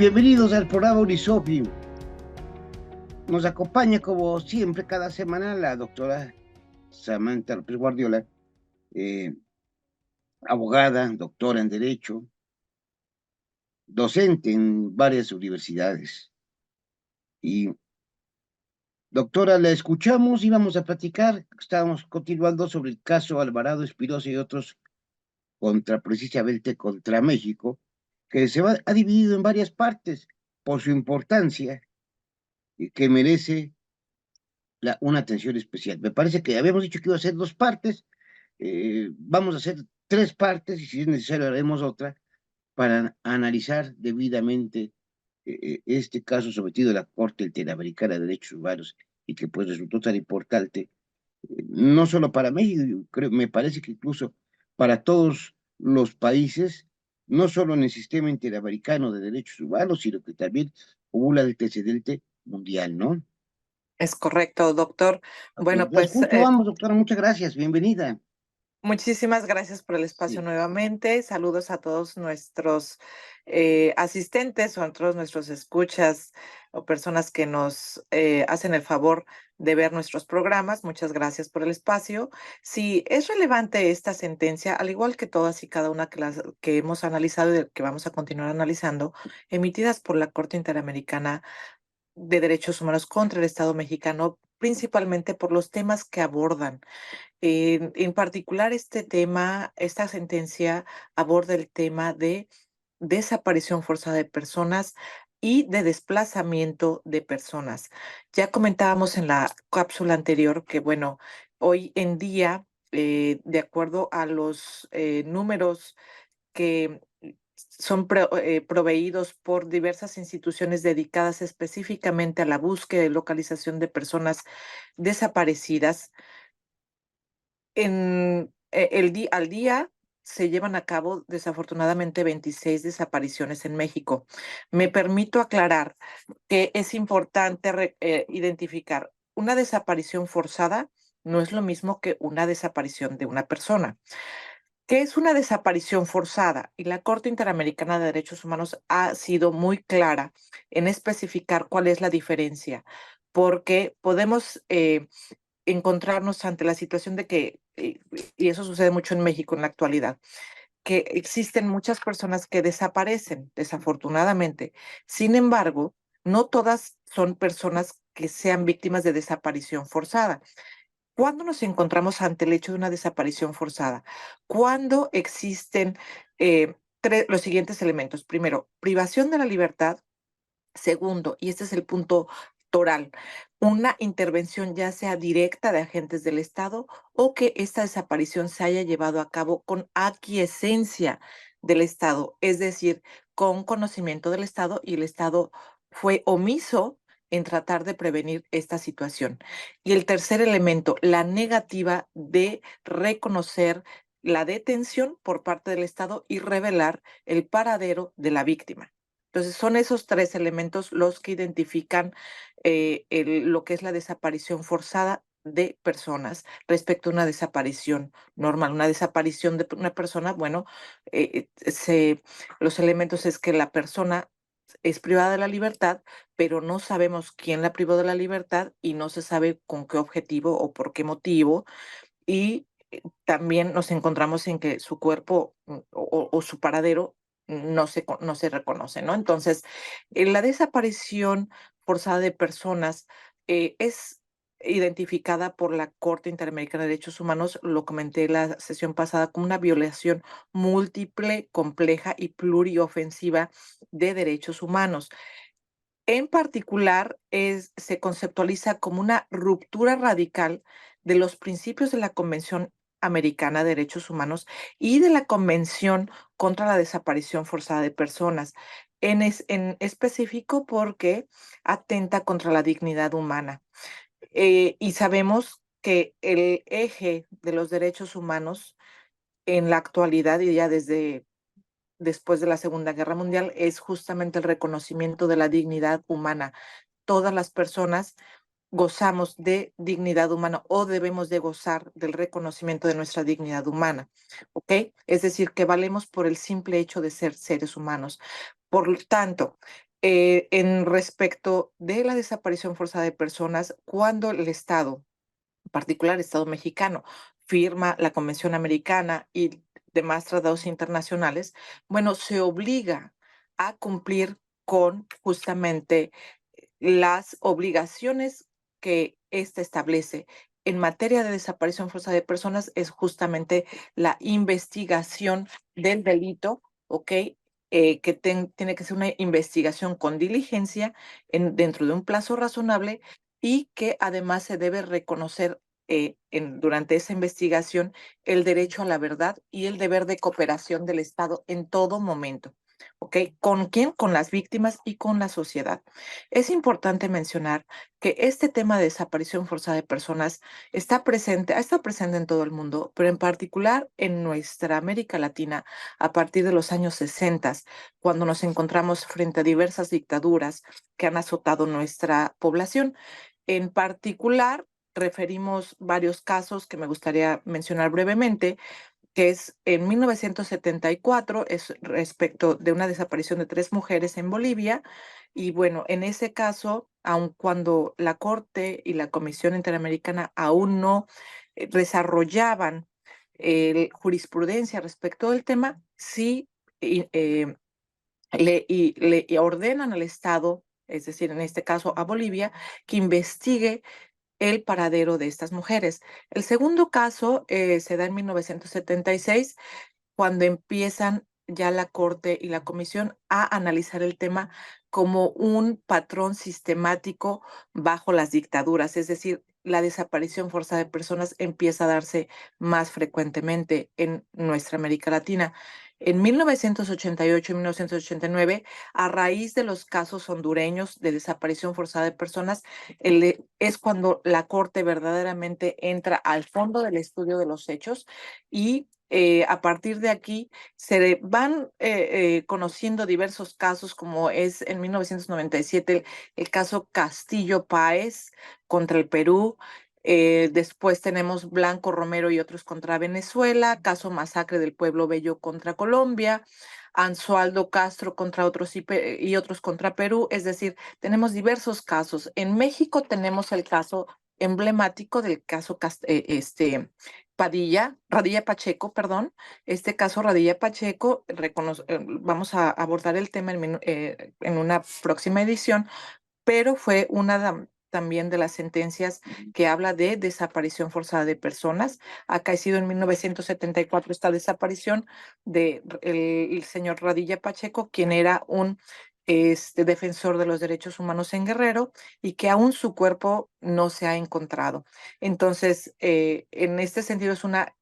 Bienvenidos al programa Unisofi. Nos acompaña, como siempre, cada semana la doctora Samantha López Guardiola, eh, abogada, doctora en Derecho, docente en varias universidades. Y, doctora, la escuchamos y vamos a platicar. Estábamos continuando sobre el caso Alvarado Espinosa y otros precisamente contra México, que ha dividido en varias partes por su importancia y que merece una atención especial. Me parece que habíamos dicho que iba a ser dos partes, vamos a hacer tres partes y si es necesario haremos otra para analizar debidamente este caso sometido a la Corte Interamericana de Derechos Humanos y que pues resultó tan importante, no solo para México, creo, me parece que incluso para todos los países, no solo en el sistema interamericano de derechos humanos, sino que también hubo un antecedente mundial, ¿no? Es correcto, doctor. Ok, Bueno, la pues escucho, vamos, doctora, muchas gracias, bienvenida. muchísimas gracias por el espacio Sí, nuevamente. Saludos a todos nuestros asistentes o a todos nuestros escuchas o personas que nos hacen el favor de ver nuestros programas. Muchas gracias por el espacio. Si es relevante esta sentencia, al igual que todas y cada una que hemos analizado y que vamos a continuar analizando, emitidas por la Corte Interamericana de Derechos Humanos contra el Estado mexicano, principalmente por los temas que abordan. En particular, este tema, esta sentencia aborda el tema de desaparición forzada de personas y de desplazamiento de personas. Ya comentábamos en la cápsula anterior que, bueno, hoy en día, de acuerdo a los números que son proveídos por diversas instituciones dedicadas específicamente a la búsqueda y localización de personas desaparecidas. Al día se llevan a cabo desafortunadamente 26 desapariciones en México. Me permito aclarar que es importante identificar una desaparición forzada no es lo mismo que una desaparición de una persona. ¿Qué es una desaparición forzada? Y la Corte Interamericana de Derechos Humanos ha sido muy clara en especificar cuál es la diferencia, porque podemos encontrarnos ante la situación de que, y eso sucede mucho en México en la actualidad, que existen muchas personas que desaparecen, desafortunadamente. Sin embargo, no todas son personas que sean víctimas de desaparición forzada. ¿Cuándo nos encontramos ante el hecho de una desaparición forzada? Cuando existen los siguientes elementos. Primero, privación de la libertad. Segundo, y este es el punto toral, una intervención ya sea directa de agentes del Estado o que esta desaparición se haya llevado a cabo con aquiescencia del Estado, es decir, con conocimiento del Estado y el Estado fue omiso en tratar de prevenir esta situación. Y el tercer elemento, la negativa de reconocer la detención por parte del Estado y revelar el paradero de la víctima. Entonces, son esos tres elementos los que identifican lo que es la desaparición forzada de personas respecto a una desaparición normal. Una desaparición de una persona, bueno, los elementos es que la persona es privada de la libertad, pero no sabemos quién la privó de la libertad y no se sabe con qué objetivo o por qué motivo. Y también nos encontramos en que su cuerpo o su paradero no se reconoce, ¿no? Entonces, la desaparición forzada de personas es identificada por la Corte Interamericana de Derechos Humanos, lo comenté la sesión pasada, como una violación múltiple, compleja y pluriofensiva de derechos humanos. En particular, se conceptualiza como una ruptura radical de los principios de la Convención Americana de Derechos Humanos y de la Convención contra la Desaparición Forzada de Personas, en específico porque atenta contra la dignidad humana. Y sabemos que el eje de los derechos humanos en la actualidad y ya desde después de la Segunda Guerra Mundial es justamente el reconocimiento de la dignidad humana. Todas las personas gozamos de dignidad humana o debemos de gozar del reconocimiento de nuestra dignidad humana, ¿ok? Es decir, que valemos por el simple hecho de ser seres humanos. Por lo tanto, En respecto de la desaparición forzada de personas, cuando el Estado, en particular el Estado mexicano, firma la Convención Americana y demás tratados internacionales, bueno, se obliga a cumplir con justamente las obligaciones que ésta establece. En materia de desaparición forzada de personas es justamente la investigación del delito, ¿ok? Que tiene que ser una investigación con diligencia dentro de un plazo razonable y que además se debe reconocer durante esa investigación el derecho a la verdad y el deber de cooperación del Estado en todo momento. ¿Ok? ¿Con quién? Con las víctimas y con la sociedad. Es importante mencionar que este tema de desaparición forzada de personas ha estado presente en todo el mundo, pero en particular en nuestra América Latina a partir de los años 60, cuando nos encontramos frente a diversas dictaduras que han azotado nuestra población. En particular, referimos varios casos que me gustaría mencionar brevemente, que es en 1974, es respecto de una desaparición de 3 mujeres en Bolivia. Y bueno, en ese caso, aun cuando la Corte y la Comisión Interamericana aún no desarrollaban jurisprudencia respecto del tema, sí y, le ordenan al Estado, es decir, en este caso a Bolivia, que investigue el paradero de estas mujeres. El segundo caso se da en 1976, cuando empiezan ya la Corte y la Comisión a analizar el tema como un patrón sistemático bajo las dictaduras, es decir, la desaparición forzada de personas empieza a darse más frecuentemente en nuestra América Latina. En 1988 y 1989, a raíz de los casos hondureños de desaparición forzada de personas, es cuando la Corte verdaderamente entra al fondo del estudio de los hechos y a partir de aquí se van conociendo diversos casos, como es en 1997 el caso Castillo Páez contra el Perú. Después tenemos Blanco Romero y otros contra Venezuela, caso Masacre del Pueblo Bello contra Colombia, Ansualdo Castro contra otros y otros contra Perú. Es decir, tenemos diversos casos. En México tenemos el caso emblemático del caso Radilla Pacheco, perdón. Este caso Radilla Pacheco, vamos a abordar el tema en una próxima edición, pero fue también de las sentencias que habla de desaparición forzada de personas. Acá ha sido en 1974 esta desaparición de el señor Radilla Pacheco, quien era un defensor de los derechos humanos en Guerrero y que aún su cuerpo no se ha encontrado. Entonces, en este sentido es una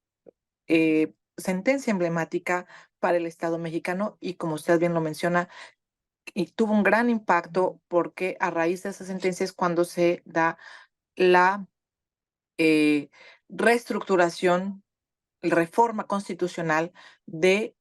sentencia emblemática para el Estado mexicano y como usted bien lo menciona, y tuvo un gran impacto porque a raíz de esa sentencia es cuando se da la eh, reestructuración, reforma constitucional de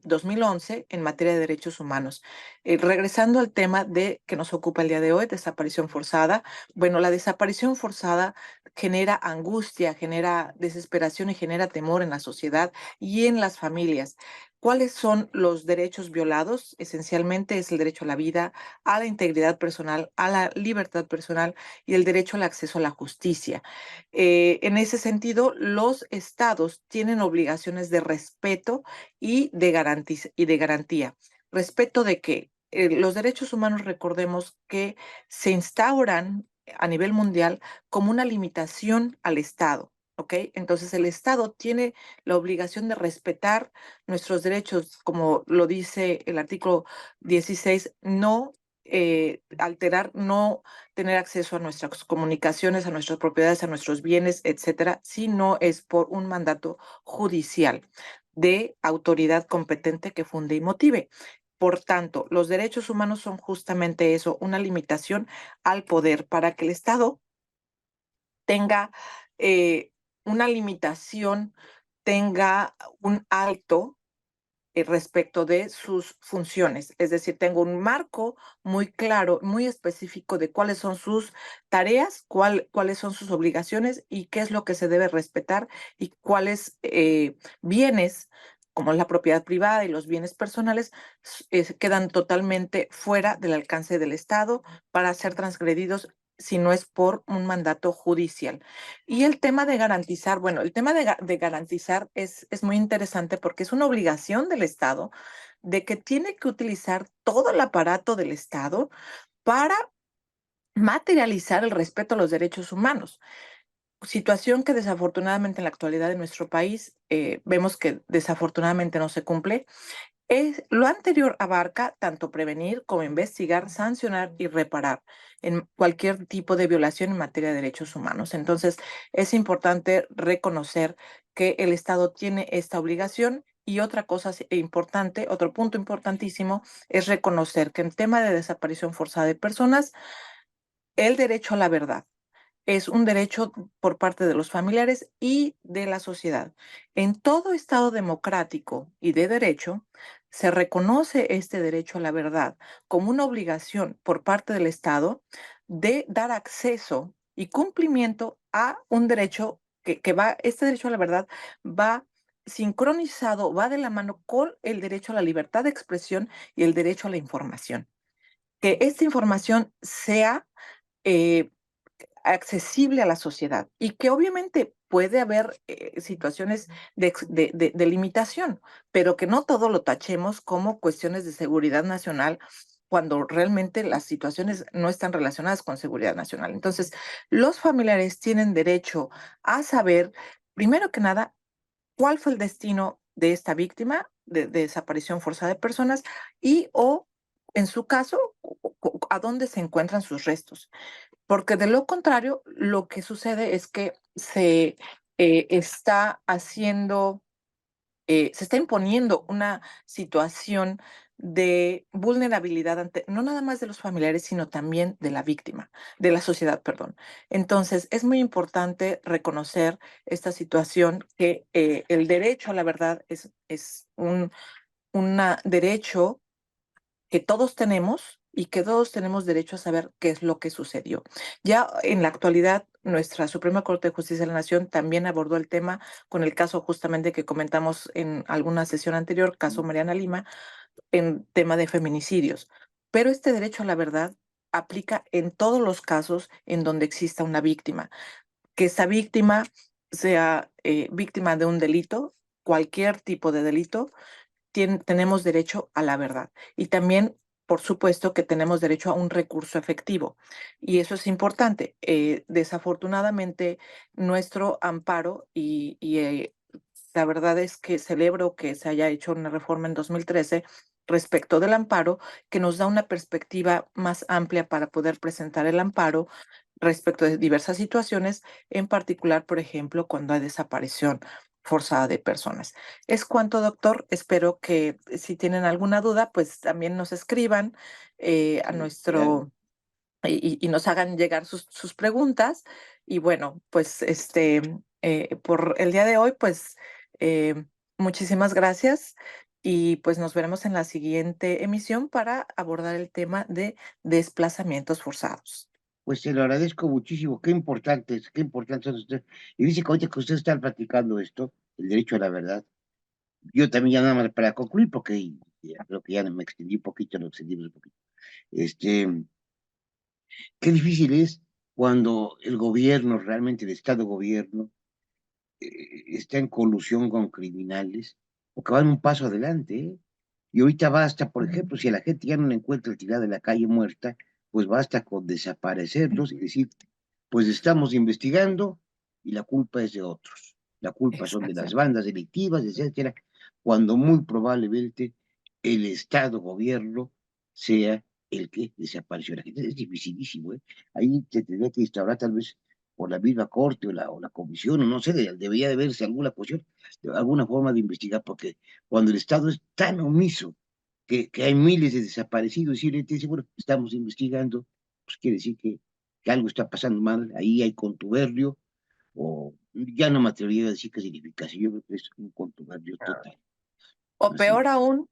2011 en materia de derechos humanos. Regresando al tema de que nos ocupa el día de hoy, desaparición forzada. Bueno, la desaparición forzada genera angustia, genera desesperación y genera temor en la sociedad y en las familias. ¿Cuáles son los derechos violados? Esencialmente es el derecho a la vida, a la integridad personal, a la libertad personal y el derecho al acceso a la justicia. En ese sentido, los estados tienen obligaciones de respeto y de garantía. Respeto de que los derechos humanos, recordemos que se instauran a nivel mundial como una limitación al Estado. ¿Ok? Entonces el Estado tiene la obligación de respetar nuestros derechos, como lo dice el artículo 16, no alterar, no tener acceso a nuestras comunicaciones, a nuestras propiedades, a nuestros bienes, etcétera, si no es por un mandato judicial de autoridad competente que funde y motive. Por tanto, los derechos humanos son justamente eso, una limitación al poder para que el Estado tenga una limitación, tenga un alto respecto de sus funciones. Es decir, tengo un marco muy claro, muy específico de cuáles son sus tareas, cuáles son sus obligaciones y qué es lo que se debe respetar y cuáles bienes como es la propiedad privada y los bienes personales, quedan totalmente fuera del alcance del Estado para ser transgredidos si no es por un mandato judicial. Y el tema de garantizar, bueno, el tema de garantizar es muy interesante porque es una obligación del Estado de que tiene que utilizar todo el aparato del Estado para materializar el respeto a los derechos humanos. Situación que desafortunadamente en la actualidad de nuestro país vemos que desafortunadamente no se cumple. Lo anterior abarca tanto prevenir como investigar, sancionar y reparar en cualquier tipo de violación en materia de derechos humanos. Entonces, es importante reconocer que el Estado tiene esta obligación y otra cosa importante, otro punto importantísimo es reconocer que en tema de desaparición forzada de personas, el derecho a la verdad es un derecho por parte de los familiares y de la sociedad. En todo Estado democrático y de derecho, se reconoce este derecho a la verdad como una obligación por parte del Estado de dar acceso y cumplimiento a un derecho este derecho a la verdad va sincronizado, va de la mano con el derecho a la libertad de expresión y el derecho a la información. Que esta información sea eh, accesible a la sociedad y que obviamente puede haber situaciones de limitación, pero que no todo lo tachemos como cuestiones de seguridad nacional cuando realmente las situaciones no están relacionadas con seguridad nacional. Entonces, los familiares tienen derecho a saber, primero que nada, cuál fue el destino de esta víctima de desaparición forzada de personas y o, en su caso, a dónde se encuentran sus restos. Porque de lo contrario, lo que sucede es que está se está imponiendo una situación de vulnerabilidad ante, no nada más de los familiares, sino también de la víctima, de la sociedad, perdón. Entonces, es muy importante reconocer esta situación que el derecho a la verdad es un derecho que todos tenemos y que todos tenemos derecho a saber qué es lo que sucedió. Ya en la actualidad, nuestra Suprema Corte de Justicia de la Nación también abordó el tema con el caso justamente que comentamos en alguna sesión anterior, caso Mariana Lima, en tema de feminicidios. Pero este derecho a la verdad aplica en todos los casos en donde exista una víctima, que esa víctima sea víctima de un delito, cualquier tipo de delito, tenemos derecho a la verdad. Y también, por supuesto, que tenemos derecho a un recurso efectivo. Y eso es importante. Desafortunadamente, nuestro amparo, la verdad es que celebro que se haya hecho una reforma en 2013 respecto del amparo, que nos da una perspectiva más amplia para poder presentar el amparo respecto de diversas situaciones, en particular, por ejemplo, cuando hay desaparición forzada de personas. Es cuanto, doctor. Espero que si tienen alguna duda, pues también nos escriban a Claro. nuestro y nos hagan llegar sus preguntas. Y bueno, pues por el día de hoy, pues eh, muchísimas gracias y pues nos veremos en la siguiente emisión para abordar el tema de desplazamientos forzados. Pues se lo agradezco muchísimo. Qué importante es usted. Y dice que ahorita que usted está platicando esto, el derecho a la verdad, yo también ya nada más para concluir, porque ya creo que ya me extendí un poquito, lo extendimos un poquito. Este, qué difícil es cuando el gobierno, realmente el Estado gobierno, está en colusión con criminales, porque van un paso adelante, ¿eh? Y ahorita basta, por ejemplo, si a la gente ya no la encuentra tirada en la calle muerta, pues basta con desaparecerlos y decir, pues estamos investigando y la culpa es de otros. La culpa son de las Exacto. bandas delictivas, etcétera, cuando muy probablemente el Estado gobierno sea el que desapareció a la gente. Es dificilísimo, ¿eh? Ahí se tendría que instaurar tal vez por la misma corte o la comisión, o no sé, debería de verse alguna cuestión, alguna forma de investigar, porque cuando el Estado es tan omiso que hay miles de desaparecidos y él te dice, bueno, estamos investigando, pues quiere decir que algo está pasando mal, ahí hay contubernio, o ya no me atrevería a decir que significa, yo creo que es un contubernio total. O Así peor es. aún,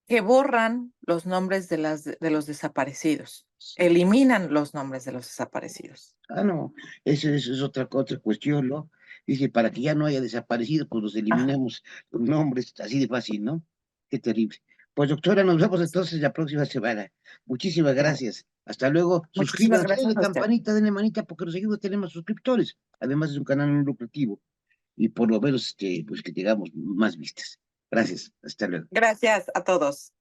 que borran los nombres de los desaparecidos, eliminan los nombres de los desaparecidos. Ah, no, eso es otra cuestión, ¿no? Dice, para que ya no haya desaparecido, pues los Ajá. eliminemos los nombres, así de fácil, ¿no? Qué terrible. Pues doctora, nos vemos entonces la próxima semana. Muchísimas gracias. Hasta luego. Muchísimas Suscríbanse, gracias denle a usted. campanita, denle manita, porque nos ayuda a tener más suscriptores. Además es un canal muy lucrativo y por lo menos pues que tengamos más vistas. Gracias. Hasta luego. Gracias a todos.